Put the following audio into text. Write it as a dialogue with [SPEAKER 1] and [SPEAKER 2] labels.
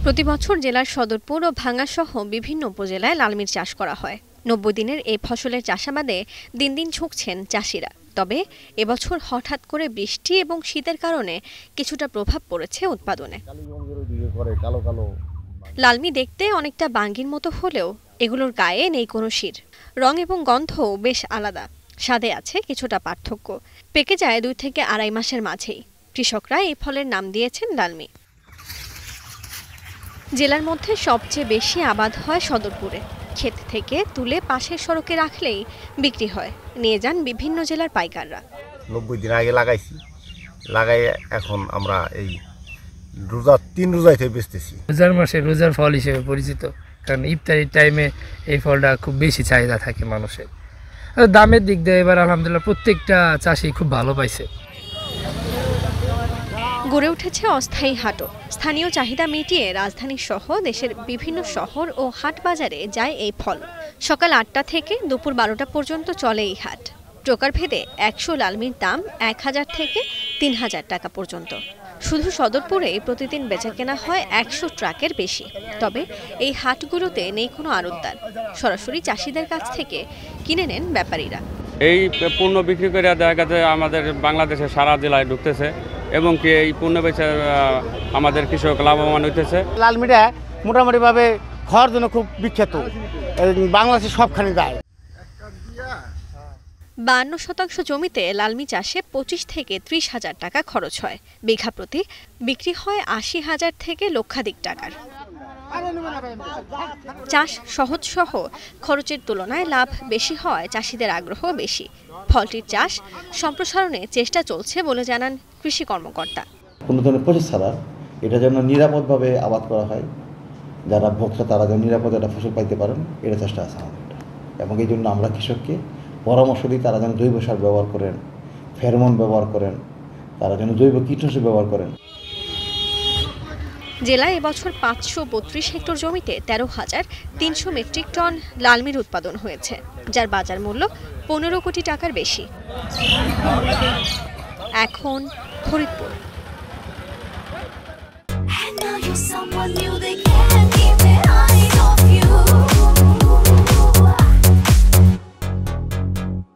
[SPEAKER 1] প্রতি বছর জেলার সদরপুর ও ভাঙ্গাসহ বিভিন্ন উপজেলায় লালমির চাষ করা হয়। 90 দিনের এই ফসলের চাষাবাদে দিন দিন ঝুঁকছেন চাষিরা। তবে এবছর হঠাৎ করে বৃষ্টি এবং শীতের কারণে কিছুটা প্রভাব পড়েছে উৎপাদনে। লালমি দেখতে অনেকটা বাঙ্গির মতো হলেও এগুলোর গায়ে নেই কোনো শির। রং এবং গন্ধও বেশ আলাদা, স্বাদে আছে কিছুটা পার্থক্য। পেকে যায় 2 থেকে আড়াই মাসের মাঝেই। কৃষকরা এই ফলের নাম দিয়েছেন লালমি। জেলার মধ্যে সবচেয়ে বেশি আবাদ হয় সদরপুরে। ক্ষেত থেকে তুলে পাশের সড়কে রাখলেই বিক্রি হয়, নিয়ে যান বিভিন্ন জেলার পাইকাররা।
[SPEAKER 2] 90 দিন আগে লাগাইছি, লাগাই এখন আমরা এই তিন রোজায় থেকে বেচতেছি।
[SPEAKER 3] রোজার মাসে রোজার ফল হিসেবে পরিচিত, কারণ ইফতারির টাইমে এই ফলটা খুব বেশি চাহিদা থাকে মানুষের। দামের দিক দিয়ে এবার আলহামদুলিল্লাহ প্রত্যেকটা চাষি খুব ভালো পাইছে।
[SPEAKER 1] গড়ে উঠেছে অস্থায়ী হাটও। স্থানীয় চাহিদা মিটিয়ে রাজধানী সহ দেশের বিভিন্ন শহর ও হাট বাজারে যায় এই ফল। সকাল 8টা থেকে দুপুর 12টা পর্যন্ত চলে এই হাট। প্রকারভেদে 100 লালমির দাম 1000 থেকে 3000 টাকা পর্যন্ত। শুধু সদরপুরে প্রতিদিন বেচাকেনা হয় 100 ট্রাকের বেশি। তবে এই হাটগুলোতে নেই কোনো আড়তদার, সরাসরি চাষিদের কাছ থেকে কিনে নেন ব্যাপারীরা।
[SPEAKER 4] এই পণ্য বিক্রি করে দেখা গেছে আমাদের বাংলাদেশের সারা জেলায় ঢুকতেছে এবং কি এই পণ্য বেচে আমাদের কৃষক লাভবান হইতেছে।
[SPEAKER 5] লালমিটা মোটামুটিভাবে খাওয়ার জন্য খুব বিখ্যাত, বাংলাদেশের সবখানে যায়।
[SPEAKER 1] 52% জমিতে লালমি চাষে 25 থেকে 30 হাজার টাকা খরচ হয়। বিঘা প্রতি বিক্রি হয় 80,000 থেকে লক্ষাধিক টাকার। চাষ সহজ সহ খরচের তুলনায় লাভ বেশি হয়, চাষিদের আগ্রহ বেশি। ফলটির চাষ সম্প্রসারণে চেষ্টা চলছে বলে জানান কৃষি কর্মকর্তা।
[SPEAKER 6] কোনো ধরনের প্রসেস ছাড়া এটা যেন নিরাপদভাবে আবাদ করা হয়, যারা ভোক্তা তারা যেন নিরাপদে একটা ফসল পাইতে পারেন, এটা চেষ্টা আছে আমাদের। এবং এই জন্য আমরা কৃষককে পরামর্শ দিই তারা যেন জৈব সার ব্যবহার করেন, ফেরোমন ব্যবহার করেন, তারা যেন জৈব কীটনাশক ব্যবহার করেন।
[SPEAKER 1] জেলায় এবছর 532 হেক্টর জমিতে 13,300 মেট্রিক টন লালমির উৎপাদন হয়েছে, যার বাজার মূল্য 15 কোটি টাকার বেশি। এখন ফরিদপুর।